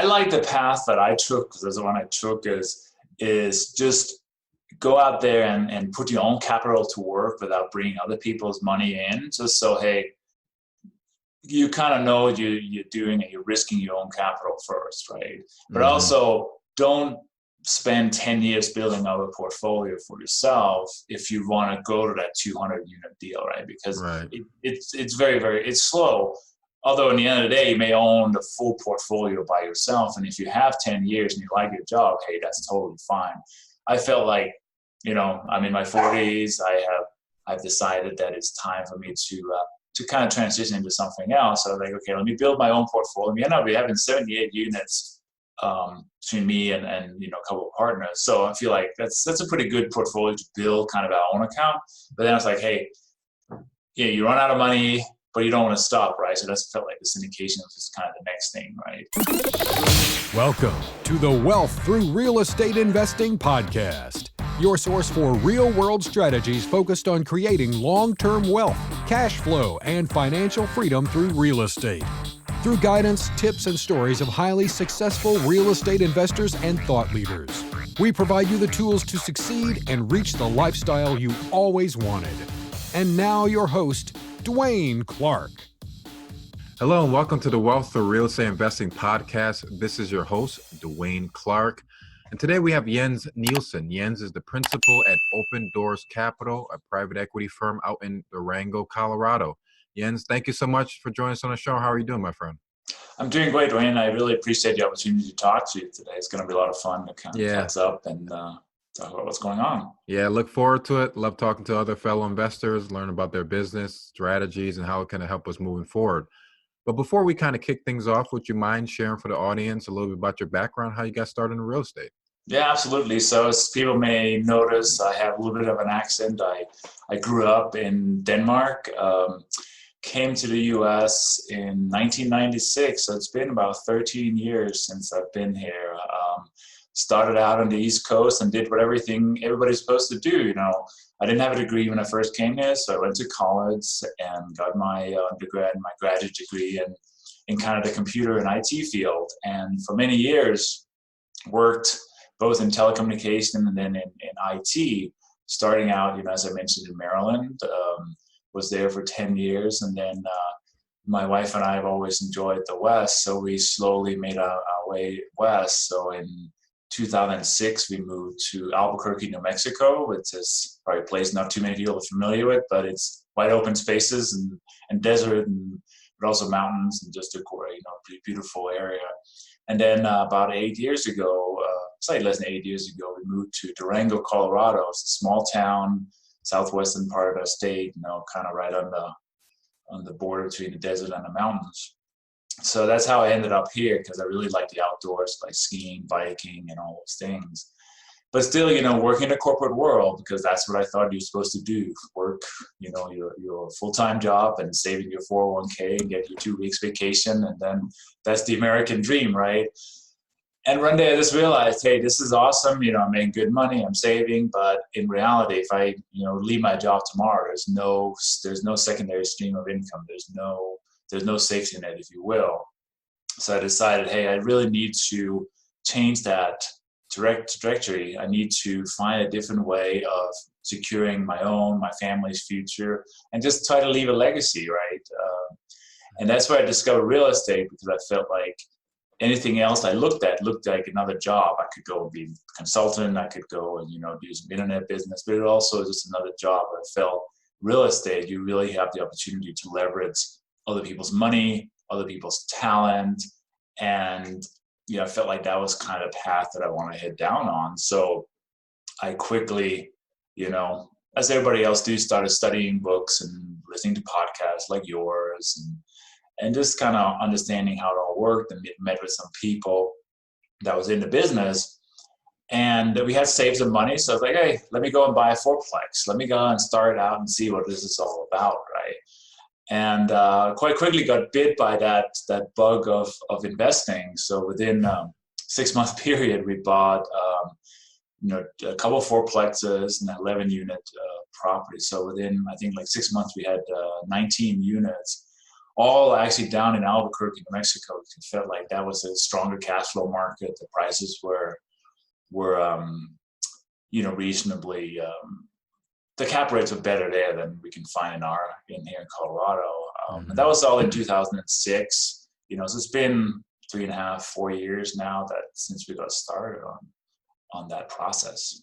I like the path that I took, because that's the one I took, is just go out there and put your own capital to work without bringing other people's money in. Just so, hey, you kind of know what you're doing and you're risking your own capital first, right? But also don't spend 10 years building up a portfolio for yourself if you want to go to that 200 unit deal, right? Because it's very, very, it's slow. Although in the end of the day, you may own the full portfolio by yourself. And if you have 10 years and you like your job, hey, that's totally fine. I felt like, I'm in my 40s. I've decided that it's time for me to kind of transition into something else. So I was like, okay, let me build my own portfolio. We ended up having 78 units between me and a couple of partners. So I feel like that's a pretty good portfolio to build kind of our own account. But then I was like, hey, yeah, you run out of money, but you don't want to stop, right? So that's felt like the syndication was just kind of the next thing, right? Welcome to the Wealth Through Real Estate Investing podcast, your source for real-world strategies focused on creating long-term wealth, cash flow, and financial freedom through real estate. Through guidance, tips, and stories of highly successful real estate investors and thought leaders, we provide you the tools to succeed and reach the lifestyle you always wanted. And now your host, Dwaine Clarke. Hello and welcome to the Wealth Through Real Estate Investing podcast. This is your host, Dwaine Clarke. And today we have Jenss Nielsen. Jenss is the principal at Open Doors Capital, a private equity firm out in Durango, Colorado. Jenss, thank you so much for joining us on the show. How are you doing, my friend? I'm doing great, Dwayne. I really appreciate the opportunity to talk to you today. It's going to be a lot of fun to kind of catch up and talk about what's going on. Yeah, look forward to it. Love talking to other fellow investors, learn about their business strategies and how it can help us moving forward. But before we kind of kick things off, would you mind sharing for the audience a little bit about your background, how you got started in real estate? Yeah, absolutely. So as people may notice, I have a little bit of an accent. I grew up in Denmark, came to the U.S. in 1996. So it's been about 13 years since I've been here. Started out on the East Coast and did what everybody's supposed to do. I didn't have a degree when I first came here, so I went to college and got my undergrad and my graduate degree in kind of the computer and IT field. And for many years, worked both in telecommunication and then in IT, starting out, as I mentioned, in Maryland, was there for 10 years. And then my wife and I have always enjoyed the West, so we slowly made our way west. So in 2006, we moved to Albuquerque, New Mexico, which is probably a place not too many people are familiar with, but it's wide open spaces and desert, but also mountains and just a great, beautiful area. And then about 8 years ago, slightly less than 8 years ago, we moved to Durango, Colorado. It's a small town, southwestern part of our state, kind of right on the border between the desert and the mountains. So that's how I ended up here, because I really like the outdoors, like skiing, biking, and all those things. But still, working in the corporate world, because that's what I thought you were supposed to do. Work, your full-time job and saving your 401k and get your 2 weeks vacation. And then that's the American dream, right? And one day I just realized, hey, this is awesome. I'm making good money, I'm saving. But in reality, if I, leave my job tomorrow, there's no secondary stream of income. There's no safety net, if you will. So I decided, hey, I really need to change that trajectory. I need to find a different way of securing my family's future, and just try to leave a legacy, right? And that's where I discovered real estate, because I felt like anything else I looked like another job. I could go and be a consultant. I could go and, do some internet business, but it also just another job. I felt real estate, you really have the opportunity to leverage other people's money, other people's talent. And, I felt like that was kind of the path that I want to head down on. So I quickly, as everybody else do, started studying books and listening to podcasts like yours and just kind of understanding how it all worked, and met with some people that was in the business. And we had saved some money. So I was like, hey, let me go and buy a fourplex. Let me go and start out and see what this is all about, right? And quite quickly got bit by that bug of investing. So within 6-month period, we bought a couple of fourplexes and 11-unit property. So within, I think, like 6 months, we had 19 units, all actually down in Albuquerque, New Mexico. It felt like that was a stronger cash flow market. The prices were reasonably, the cap rates were better there than we can find in here in Colorado. And that was all in 2006. So it's been 3.5, 4 years now since we got started on that process.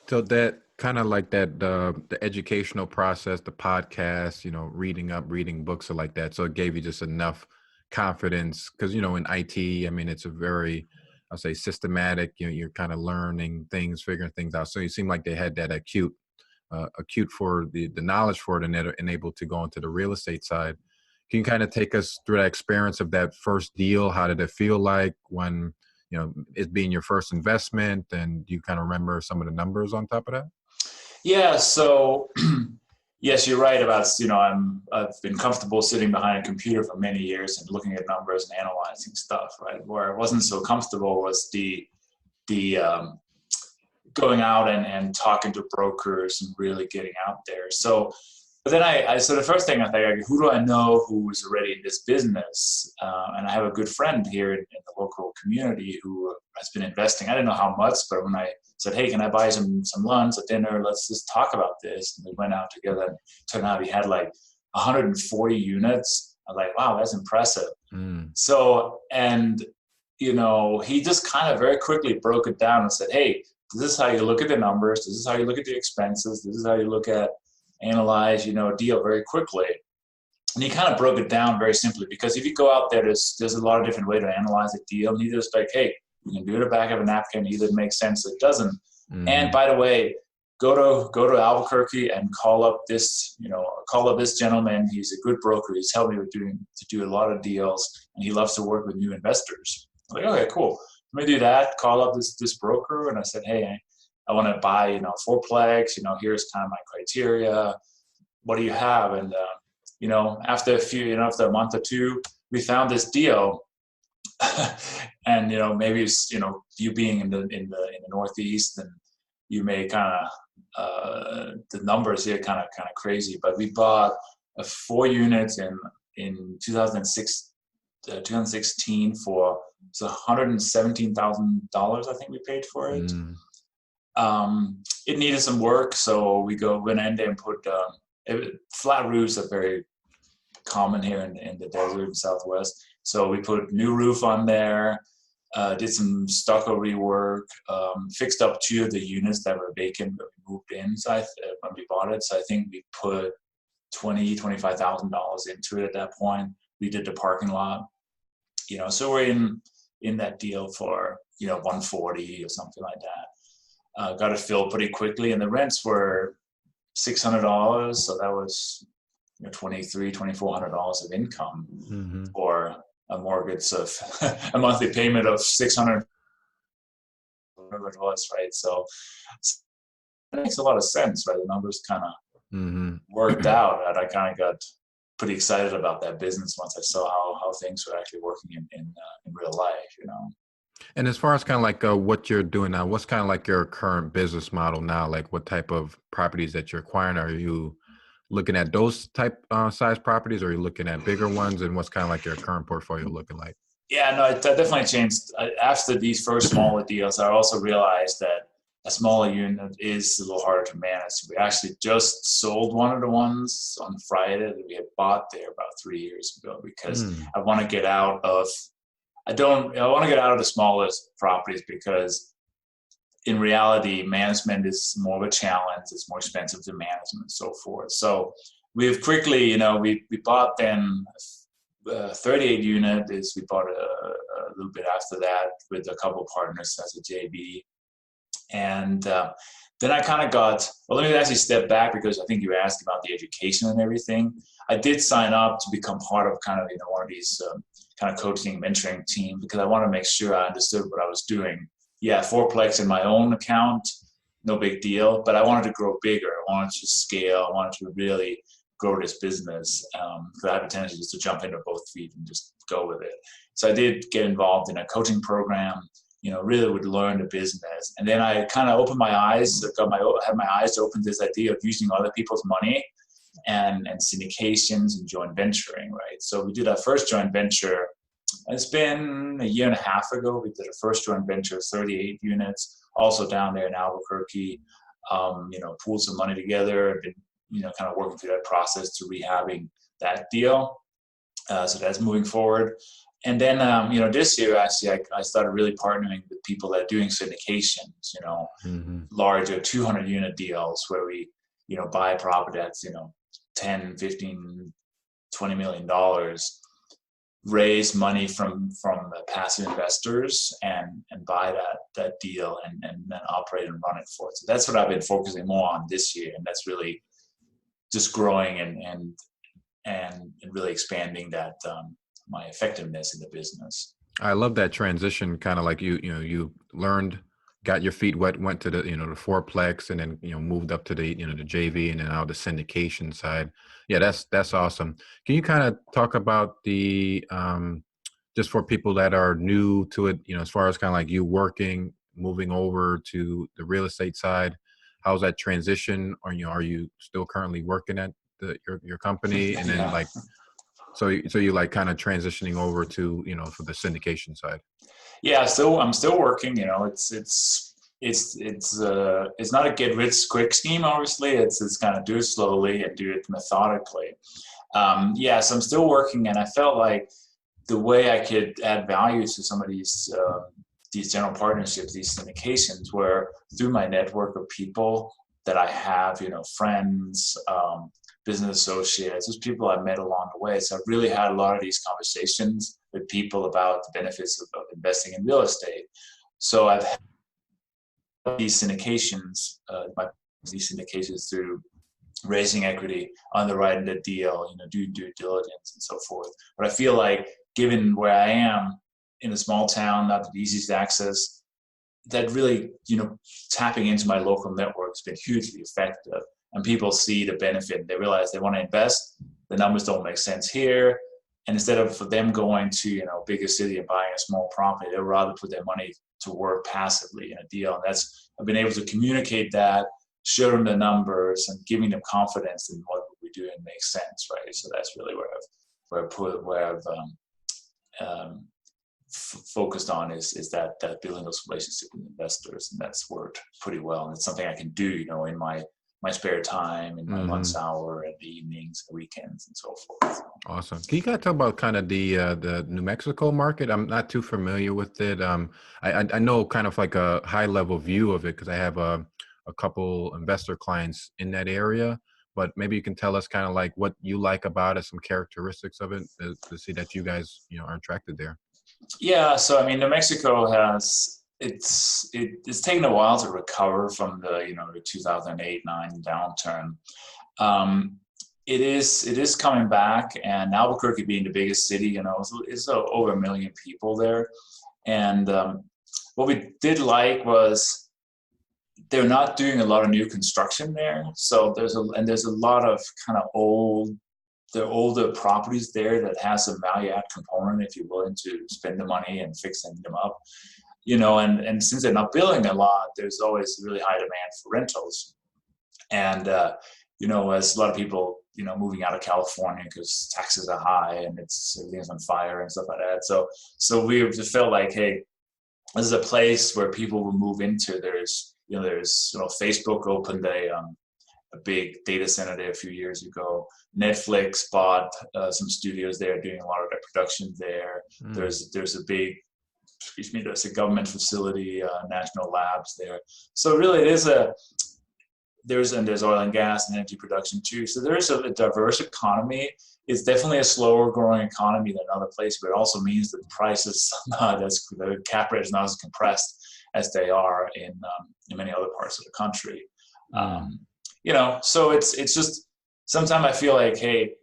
So that kind of like that, the educational process, the podcast, reading books or like that. So it gave you just enough confidence because, in IT, I mean, it's a very, I'll say systematic, you're kind of learning things, figuring things out. So you seem like they had that acute for the knowledge for it and able to go into the real estate side. Can you kind of take us through that experience of that first deal? How did it feel like when, it being your first investment, and do you kind of remember some of the numbers on top of that? Yeah. So yes, you're right about, I've been comfortable sitting behind a computer for many years and looking at numbers and analyzing stuff, right? Where I wasn't so comfortable was the going out and talking to brokers and really getting out there. But then so the first thing I think, who do I know who is already in this business? And I have a good friend here in the local community who has been investing. I didn't know how much, but when I said, hey, can I buy some lunch or dinner? Let's just talk about this. And we went out together, and turned out he had like 140 units. I was like, wow, that's impressive. So, and, he just kind of very quickly broke it down and said, hey, this is how you look at the numbers. This is how you look at the expenses. This is how you analyze, a deal very quickly. And he kind of broke it down very simply, because if you go out there, there's a lot of different ways to analyze a deal. And he just like, hey, you can do it at the back of a napkin. Either it makes sense or it doesn't. And by the way, go to Albuquerque and call up this gentleman. He's a good broker. He's helped me to do a lot of deals, and he loves to work with new investors. I'm like, okay, cool. Let me do that. Call up this broker. And I said, hey, I want to buy, fourplex, here's kind of my criteria. What do you have? And, after a month or two, we found this deal. And, maybe it's, you being in the Northeast, and you may kind of, the numbers here kind of crazy, but we bought 4 units in 2016 for $117,000, I think we paid for it. It needed some work, so we went in there and put flat roofs are very common here in the desert in Southwest. So we put new roof on there, did some stucco rework, fixed up 2 of the units that were vacant that we moved in. So when we bought it, so I think we put $25,000 into it at that point. We did the parking lot, so we're in that deal for $140 or something like that. Got it filled pretty quickly, and the rents were $600, so that was $2,400 of income for a mortgage of a monthly payment of $600, whatever it was, right? So it makes a lot of sense, right? The numbers kind of worked out, and I kind of got pretty excited about that business once I saw how things were actually working in real life, And as far as kind of like what you're doing now, what's kind of like your current business model now? Like what type of properties that you're acquiring? Are you looking at those type size properties, or are you looking at bigger ones? And what's kind of like your current portfolio looking like? Yeah, no, it definitely changed. After these first smaller deals, I also realized that a smaller unit is a little harder to manage. We actually just sold one of the ones on Friday that we had bought there about 3 years ago, because I want to get out of the smallest properties, because in reality, management is more of a challenge. It's more expensive to manage and so forth. So we've quickly, we bought then 38 unit. We bought a little bit after that with a couple of partners as a JV. And then I kind of let me actually step back, because I think you asked about the education and everything. I did sign up to become part of kind of, one of these kind of coaching, mentoring team, because I want to make sure I understood what I was doing. Yeah, fourplex in my own account, no big deal, but I wanted to grow bigger. I wanted to scale. I wanted to really grow this business, because I have a tendency just to jump into both feet and just go with it. So I did get involved in a coaching program, really would learn the business. And then I kind of opened my eyes, had my eyes open to this idea of using other people's money and syndications and joint venturing, right? So we did our first joint venture. It's been a year and a half ago. We did a first joint venture, 38 units, also down there in Albuquerque. Pooled some money together and been, kind of working through that process to rehabbing that deal. So that's moving forward. And then, this year, actually, I started really partnering with people that are doing syndications, larger 200 unit deals where we, buy a property that's, 10, 15, $20 million, raise money from passive investors and buy that deal and then operate and run it for it. So that's what I've been focusing more on this year. And that's really just growing and really expanding that, my effectiveness in the business. I love that transition, kind of like you learned, got your feet wet, went to the the fourplex, and then moved up to the the JV, and then now the syndication side. Yeah, that's awesome. Can you kind of talk about the just for people that are new to it, as far as kind of like you moving over to the real estate side, how's that transition? Or are you still currently working at your company, and then Yeah. so you like kind of transitioning over to for the syndication side? Yeah, I'm still working. It's not a get rich quick scheme. Obviously, it's kind of do it slowly and do it methodically. So I'm still working, and I felt like the way I could add value to some of these general partnerships, these syndications, were through my network of people that I have, friends, business associates, just people I met along the way. So I really had a lot of these conversations with people about the benefits of investing in real estate. So I've had these syndications, through raising equity, underwriting the deal, do due diligence and so forth. But I feel like given where I am in a small town, not the easiest access, that really, tapping into my local network has been hugely effective. And people see the benefit. They realize they want to invest. The numbers don't make sense here. And instead of for them going to, bigger city and buying a small property, they'd rather put their money to work passively in a deal. And I've been able to communicate that, show them the numbers, and giving them confidence in what we're doing makes sense, right? So that's really where I've focused on is that building those relationships with investors, and that's worked pretty well. And it's something I can do, in my spare time, in my lunch hour, and the evenings, the weekends, and so forth. Awesome. Can you kind of talk about kind of the New Mexico market? I'm not too familiar with it. I know kind of like a high level view of it because I have a couple investor clients in that area. But maybe you can tell us kind of like what you like about it, some characteristics of it, to see that you guys are attracted there. Yeah. So New Mexico it's taken a while to recover from the 2008-9 downturn. It is coming back, and Albuquerque being the biggest city, it's over 1 million people there. And what we did like was they're not doing a lot of new construction there. So there's a lot of kind of older properties there that has a value add component if you're willing to spend the money and fixing them up. And since they're not building a lot, there's always really high demand for rentals. And, as a lot of people, moving out of California because taxes are high and everything's on fire and stuff like that. So we just felt like, hey, this is a place where people will move into. There's Facebook opened a big data center there a few years ago. Netflix bought some studios there, doing a lot of their production there. There's a government facility, national labs there. So really it is there's oil and gas and energy production too. So there's a diverse economy. It's definitely a slower growing economy than other places, but it also means that the prices, the cap rate is not as compressed as they are in many other parts of the country. So it's just, sometimes I feel like, hey,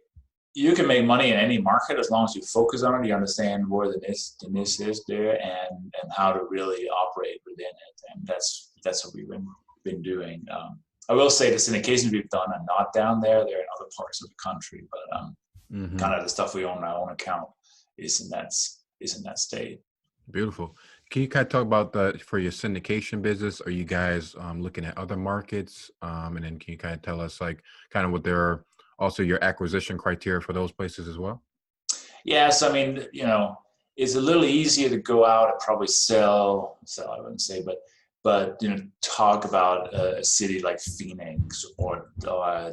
you can make money in any market as long as you focus on it. You understand where the niche is there and how to really operate within it. And that's what we've been doing. I will say the syndications we've done are not down there. They're in other parts of the country, but kind of the stuff we own on our own account is in that state. Beautiful. Can you kind of talk about for your syndication business? Are you guys looking at other markets? And then can you kind of tell us like kind of what their also your acquisition criteria for those places as well? Yes, I mean, it's a little easier to go out and probably sell, I wouldn't say, but talk about a city like Phoenix or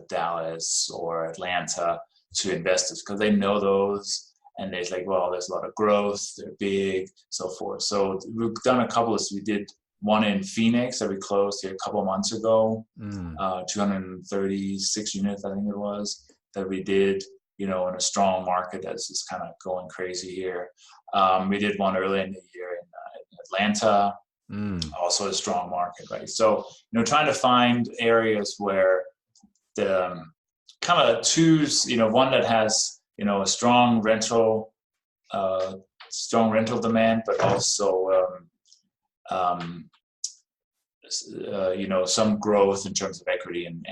Dallas or Atlanta to investors because they know those, and they're like, well, there's a lot of growth, they're big, so forth. So we've done we did one in Phoenix that we closed here a couple of months ago, 236 units, I think it was, that we did, in a strong market that's just kind of going crazy here. We did one early in the year in Atlanta, also a strong market, right? So, trying to find areas where the kind of choose, one that has, a strong rental demand, but also, some growth in terms of equity and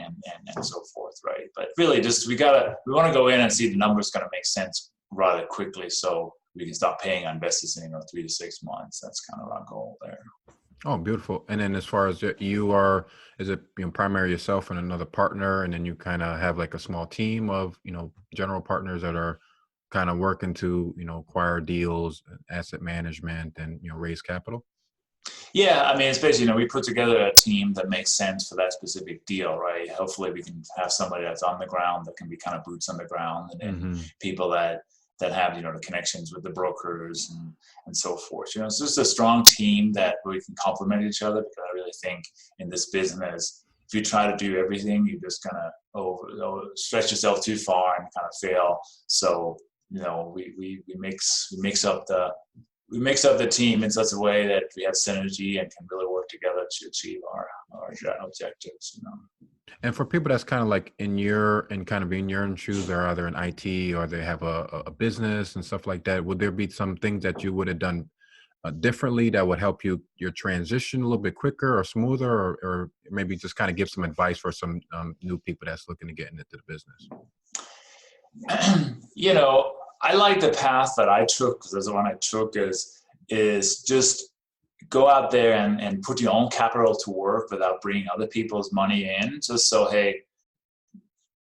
so forth, right? But really, we want to go in and see the numbers going to make sense rather quickly, so we can start paying our investors in 3 to 6 months. That's kind of our goal there. Oh, beautiful. And then as far as you are, is it primary yourself and another partner, and then you kind of have like a small team of general partners that are kind of working to acquire deals, asset management, and raise capital? Yeah, I mean, it's basically, we put together a team that makes sense for that specific deal, right? Hopefully we can have somebody that's on the ground that can be kind of boots on the ground, and then people that have, the connections with the brokers and so forth. So it's just a strong team that we can complement each other, because I really think in this business, if you try to do everything, you're just going to stretch yourself too far and kind of fail. So, we mix up the team in such a way that we have synergy and can really work together to achieve our objectives. And for people that's kind of like in your shoes, they're either in IT or they have a business and stuff like that, would there be some things that you would have done differently that would help your transition a little bit quicker or smoother, or maybe just kind of give some advice for some new people that's looking to get into the business? I like the path that I took, because the one I took is just go out there and put your own capital to work without bringing other people's money in, just so, hey,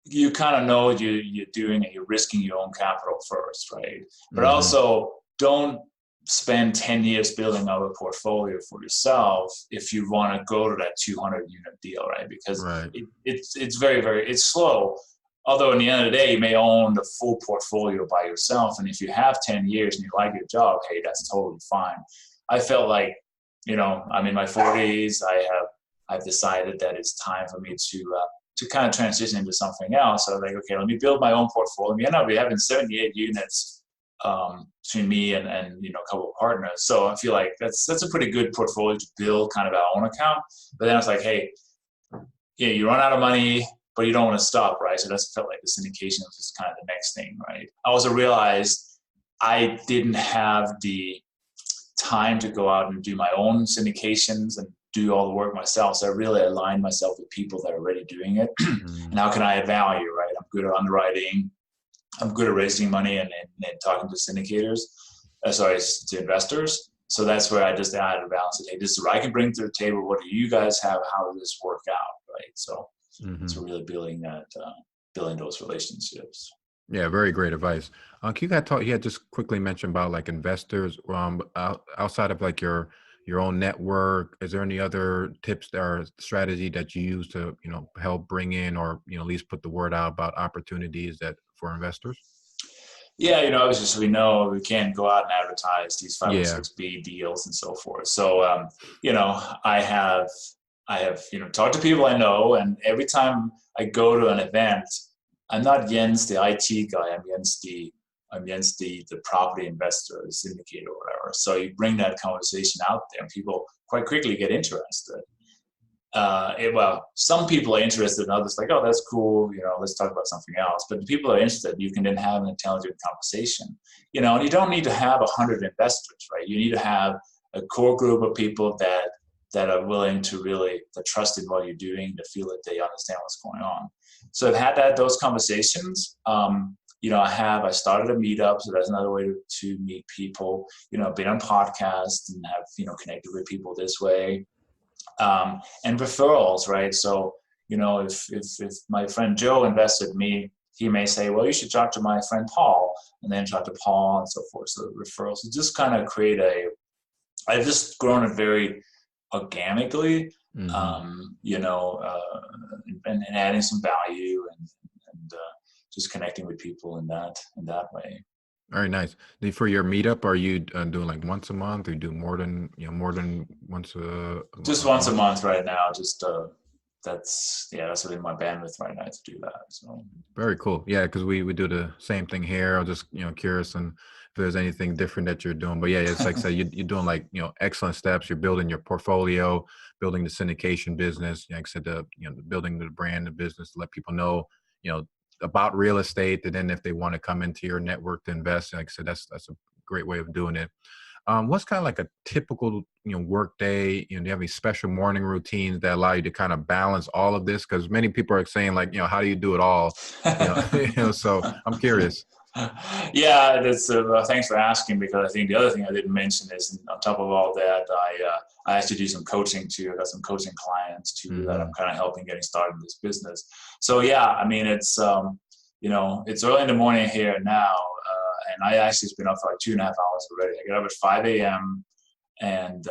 you kind of know what you're doing and you're risking your own capital first, right? But also, don't spend 10 years building up a portfolio for yourself if you want to go to that 200 unit deal, right? Because it's very, very, it's slow. Although in the end of the day, you may own the full portfolio by yourself. And if you have 10 years and you like your job, hey, that's totally fine. I felt like, I'm in my 40s. I've decided that it's time for me to kind of transition into something else. So I was like, okay, let me build my own portfolio. We ended up having 78 units between me and a couple of partners. So I feel like that's a pretty good portfolio to build kind of our own account. But then I was like, hey, you run out of money, but you don't want to stop, right? So that's felt like the syndication was just kind of the next thing, right? I also realized I didn't have the time to go out and do my own syndications and do all the work myself. So I really aligned myself with people that are already doing it. And how can I add value, right? I'm good at underwriting. I'm good at raising money and talking to syndicators, to investors. So that's where I just added a balance. Hey, this is what I can bring to the table. What do you guys have? How does this work out, right? So it's really building those relationships. Yeah, very great advice. Can you guys talk? You had just quickly mentioned about like investors. Outside of like your own network, is there any other tips or strategy that you use to help bring in or at least put the word out about opportunities for investors? Yeah, obviously we can't go out and advertise these 506B deals and so forth. So I have talked to people I know, and every time I go to an event, I'm not Jenss the IT guy. I'm Jenss the property investor, the syndicator or whatever. So you bring that conversation out there, and people quite quickly get interested. Some people are interested, and others like, oh, that's cool. Let's talk about something else. But the people are interested, you can then have an intelligent conversation. And you don't need to have 100 investors, right? You need to have a core group of people that are willing to really trust in what you're doing, to feel that they understand what's going on. So I've had those conversations. I started a meetup, so that's another way to meet people. I've been on podcasts and have connected with people this way, and referrals, right? So if my friend Joe invested in me he may say, well, you should talk to my friend Paul, and then talk to Paul and so forth. So referrals, so just kind of I've just grown it very organically, and adding some value and just connecting with people in that way. Very nice. For your meetup, are you doing like once a month, or you do more than once just once a month right now? Just that's really my bandwidth right now to do that. So very cool. Yeah, because we do the same thing here. I'm just curious and if there's anything different that you're doing. But yeah, it's like I said, you're doing like excellent steps. You're building your portfolio, building the syndication business. Like I said, building the brand, the business, to let people know about real estate, and then if they want to come into your network to invest, like I said, that's a great way of doing it. What's kind of like a typical work day? Do you have any special morning routines that allow you to kind of balance all of this? Because many people are saying like, how do you do it all? So I'm curious. Yeah, that's thanks for asking, because I think the other thing I didn't mention is on top of all that, I actually do some coaching too. I got some coaching clients too that I'm kind of helping getting started in this business. So yeah, I mean, it's it's early in the morning here now, and I actually been up for like 2.5 hours already. I get up at 5 a.m. and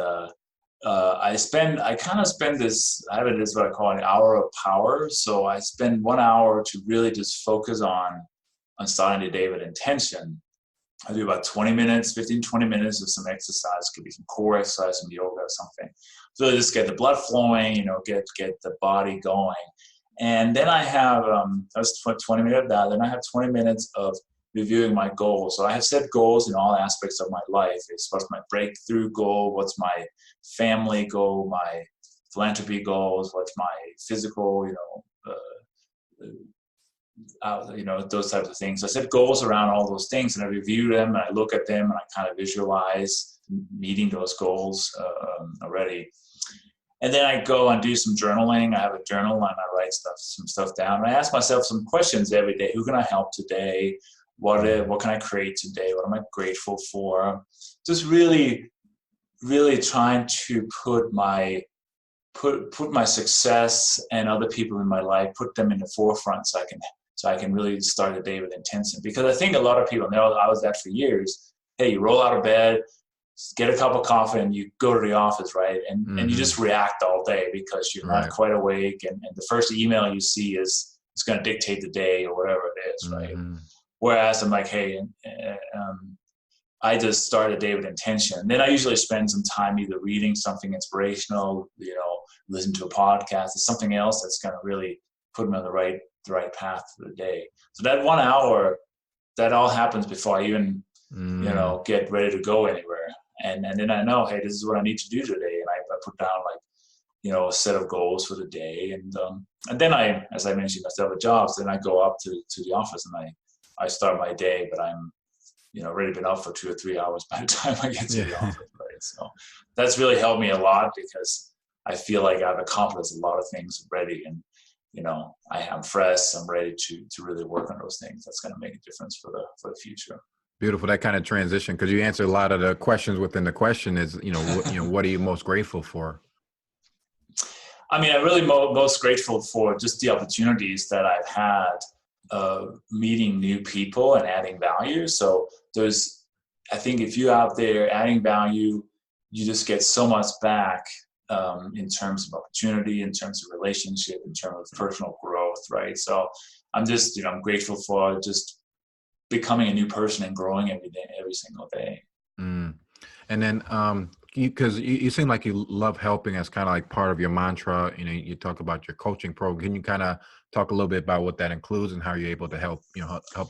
I kind of spend this. I have it as what I call an hour of power. So I spend 1 hour to really just focus on starting the day with intention. I do about 20 minutes of some exercise. Could be some core exercise, some yoga or something. So just get the blood flowing, get the body going. And then I have, that's 20 minutes of that. Then I have 20 minutes of reviewing my goals. So I have set goals in all aspects of my life. What's my breakthrough goal? What's my family goal? My philanthropy goals? What's my physical, those types of things. I set goals around all those things, and I review them, and I look at them, and I kind of visualize meeting those goals already. And then I go and do some journaling. I have a journal, and I write some stuff down. And I ask myself some questions every day. Who can I help today? What can I create today? What am I grateful for? Just really, really trying to put my success and other people in my life, put them in the forefront, so I can really start the day with intention. Because I think a lot of people know, I was that for years. Hey, you roll out of bed, get a cup of coffee, and you go to the office, right? And you just react all day because you're not quite awake. And the first email you see is going to dictate the day or whatever it is, right? Whereas I'm like, hey, I just start a day with intention. Then I usually spend some time either reading something inspirational, listen to a podcast, or something else that's going to really put me on the right path for the day. So that 1 hour, that all happens before I even, get ready to go anywhere. And then I know, hey, this is what I need to do today. And I put down a set of goals for the day. And then as I mentioned, I still have jobs. Then I go up to the office and I start my day, but I'm, already been up for 2 or 3 hours by the time I get to the office, right? So that's really helped me a lot, because I feel like I've accomplished a lot of things already, and I'm fresh. I'm ready to really work on those things. That's going to make a difference for the future. Beautiful. That kind of transition, because you answered a lot of the questions within the question is, what are you most grateful for? I mean, I'm really most grateful for just the opportunities that I've had meeting new people and adding value. So I think if you're out there adding value, you just get so much back in terms of opportunity, in terms of relationship, in terms of personal growth, right? So I'm just, I'm grateful for just becoming a new person and growing every single day. And then, because you seem like you love helping as kind of like part of your mantra. You talk about your coaching program. Can you kind of talk a little bit about what that includes and how you're able to help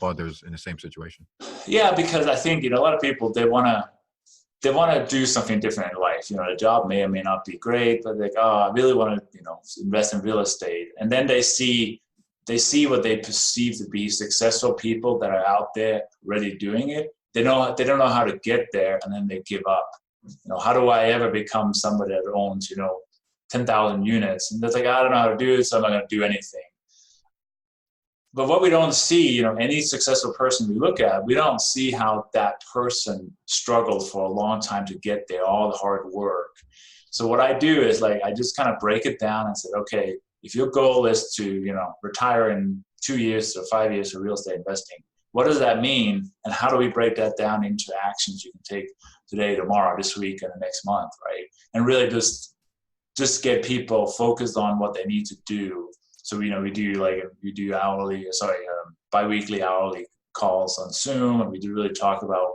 others in the same situation? Yeah, because I think a lot of people, they want to do something different in life. The job may or may not be great, but like, I really want to invest in real estate. And then they see what they perceive to be successful people that are out there already doing it. They don't know how to get there, and then they give up. How do I ever become somebody that owns 10,000 units? And they're like, I don't know how to do it, so I'm not going to do anything. But what we don't see, any successful person we look at, we don't see how that person struggled for a long time to get there, all the hard work. So what I do is I just kind of break it down and say, okay, if your goal is to, retire in 2 years to 5 years for real estate investing. What does that mean? And how do we break that down into actions you can take today, tomorrow, this week, and the next month, right? And really just get people focused on what they need to do. So, we do bi-weekly hourly calls on Zoom, and we do really talk about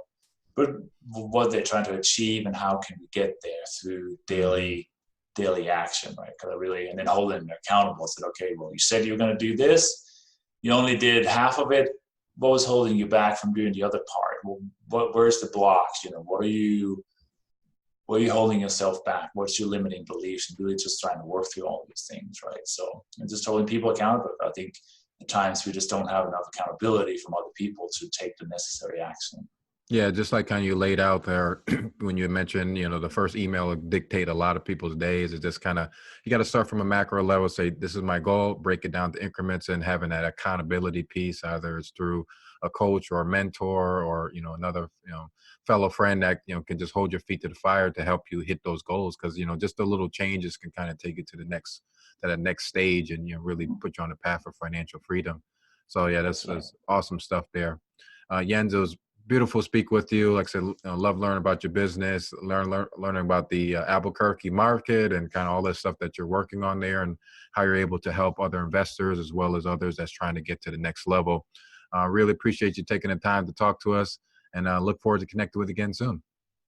what they're trying to achieve and how can we get there through daily action, right? And then holding them accountable. Said, okay, well, you said you were going to do this, you only did half of it. What was holding you back from doing the other part? Well, where's the blocks? What are you holding yourself back? What's your limiting beliefs? And really just trying to work through all these things, right? So, and just holding people accountable. I think at times we just don't have enough accountability from other people to take the necessary action. Yeah, just like kind of you laid out there when you mentioned, the first email will dictate a lot of people's days. It's just kind of, you got to start from a macro level, say, this is my goal, break it down to increments, and having that accountability piece, either it's through a coach or a mentor or, another, fellow friend that, can just hold your feet to the fire to help you hit those goals. Cause, just the little changes can kind of take you to that next stage and, really put you on the path of financial freedom. So yeah, that's awesome stuff there. Jenss, it was beautiful to speak with you. Like I said, love learning about your business, learning about the Albuquerque market and kind of all this stuff that you're working on there and how you're able to help other investors as well as others that's trying to get to the next level. Really appreciate you taking the time to talk to us, and look forward to connecting with you again soon.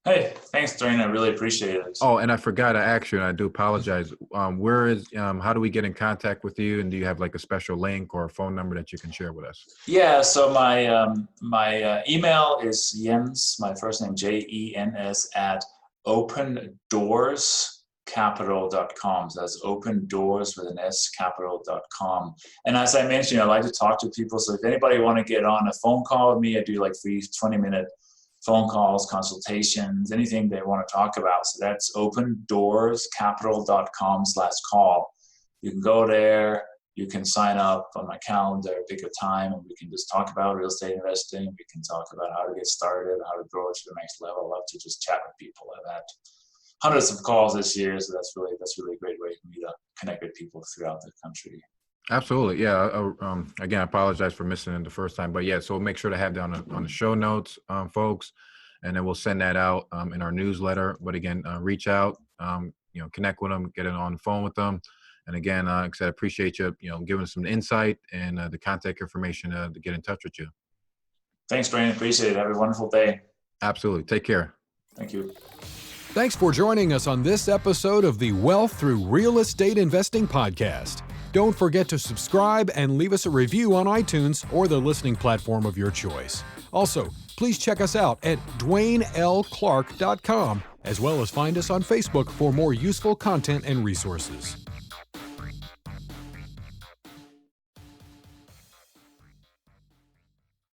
Hey, thanks, Dwaine. I really appreciate it. Oh, and I forgot to ask you, and I do apologize. How do we get in contact with you? And do you have like a special link or a phone number that you can share with us? Yeah, so my email is Jenss, my first name, Jens, at opendoorscapital.com. So that's open doors with an S, capital.com. And as I mentioned, I like to talk to people. So if anybody want to get on a phone call with me, I do like free 20-minute phone calls, consultations, anything they want to talk about. So that's opendoorscapital.com/call. You can go there, you can sign up on my calendar, pick a time, and we can just talk about real estate investing. We can talk about how to get started, how to grow it to the next level. I love to just chat with people. I've had hundreds of calls this year, so that's really a great way for me to connect with people throughout the country. Absolutely. Yeah. Again, I apologize for missing it the first time, but yeah, so we'll make sure to have that on the show notes, folks, and then we'll send that out in our newsletter. But again, reach out, connect with them, get it on the phone with them. And again, like I said, I appreciate you, giving us some insight and the contact information to get in touch with you. Thanks, Dwaine. Appreciate it. Have a wonderful day. Absolutely. Take care. Thank you. Thanks for joining us on this episode of the Wealth Through Real Estate Investing podcast. Don't forget to subscribe and leave us a review on iTunes or the listening platform of your choice. Also, please check us out at DwaineLClarke.com, as well as find us on Facebook for more useful content and resources.